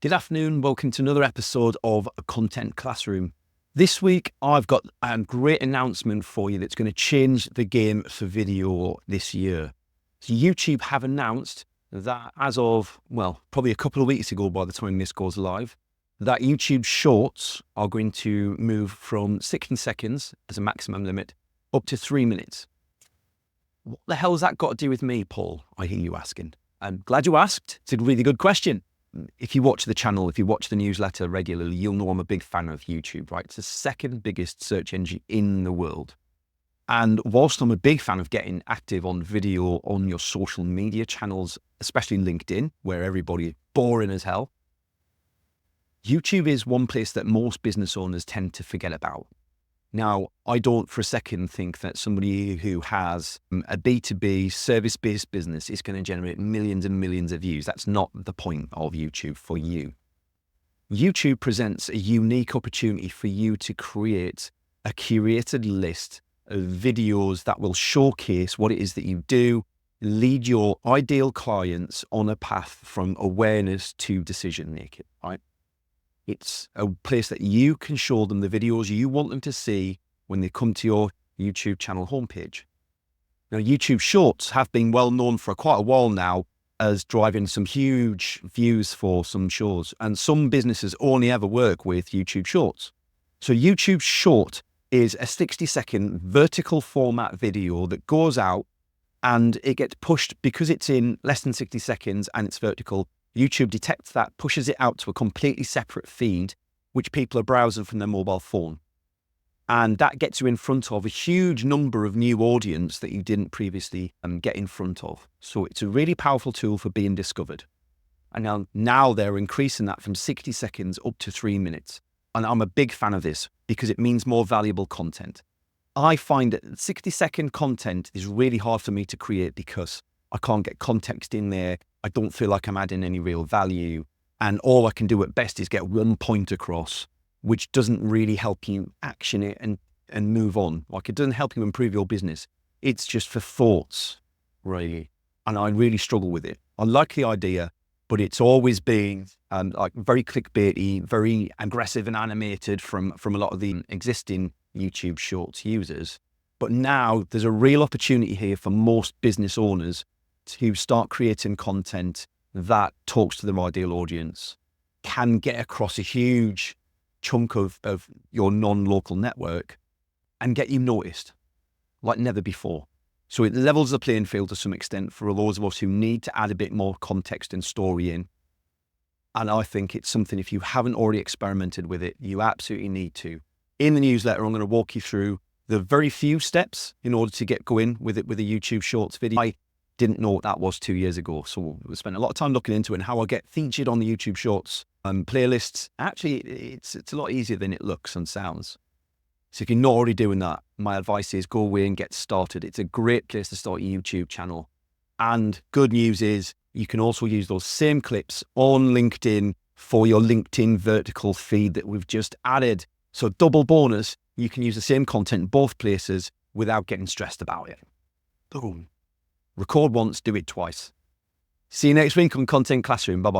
Good afternoon, welcome to another episode of Content Classroom. This week, I've got a great announcement for you that's going to change the game for video this year. So YouTube have announced that as of, probably a couple of weeks ago by the time this goes live, that YouTube Shorts are going to move from 60 seconds as a maximum limit up to 3 minutes. What the hell's that got to do with me, Paul? I hear you asking. I'm glad you asked. It's a really good question. If you watch the channel, if you watch the newsletter regularly, you'll know I'm a big fan of YouTube, right? It's the second biggest search engine in the world. And whilst I'm a big fan of getting active on video on your social media channels, especially LinkedIn, where everybody boring as hell, YouTube is one place that most business owners tend to forget about. Now, I don't for a second think that somebody who has a B2B service-based business is going to generate millions and millions of views. That's not the point of YouTube for you. YouTube presents a unique opportunity for you to create a curated list of videos that will showcase what it is that you do, lead your ideal clients on a path from awareness to decision-making, right? It's a place that you can show them the videos you want them to see when they come to your YouTube channel homepage. Now, YouTube Shorts have been well known for quite a while now as driving some huge views for some shows, and some businesses only ever work with YouTube Shorts. So YouTube Short is a 60-second vertical format video that goes out and it gets pushed because it's in less than 60 seconds and it's vertical. YouTube detects that, pushes it out to a completely separate feed, which people are browsing from their mobile phone. And that gets you in front of a huge number of new audience that you didn't previously get in front of. So it's a really powerful tool for being discovered. And now they're increasing that from 60 seconds up to 3 minutes. And I'm a big fan of this because it means more valuable content. I find that 60-second content is really hard for me to create because I can't get context in there. I don't feel like I'm adding any real value. And all I can do at best is get one point across, which doesn't really help you action it and move on. Like, it doesn't help you improve your business. It's just for thoughts, really. And I really struggle with it. I like the idea, but it's always been like very clickbaity, very aggressive and animated from a lot of the existing YouTube Shorts users. But now there's a real opportunity here for most business owners to start creating content that talks to their ideal audience, can get across a huge chunk of your non-local network and get you noticed like never before. So it levels the playing field to some extent for those of us who need to add a bit more context and story in. And I think it's something, if you haven't already experimented with it, you absolutely need to. In the newsletter, I'm going to walk you through the very few steps in order to get going with it with a YouTube Shorts video. I didn't know what that was 2 years ago. So we spent a lot of time looking into it and how I get featured on the YouTube Shorts playlists. Actually, it's a lot easier than it looks and sounds. So if you're not already doing that, my advice is go away and get started. It's a great place to start a YouTube channel. And good news is you can also use those same clips on LinkedIn for your LinkedIn vertical feed that we've just added. So double bonus, you can use the same content in both places without getting stressed about it. Boom. Record once, do it twice. See you next week on Content Classroom. Bye-bye.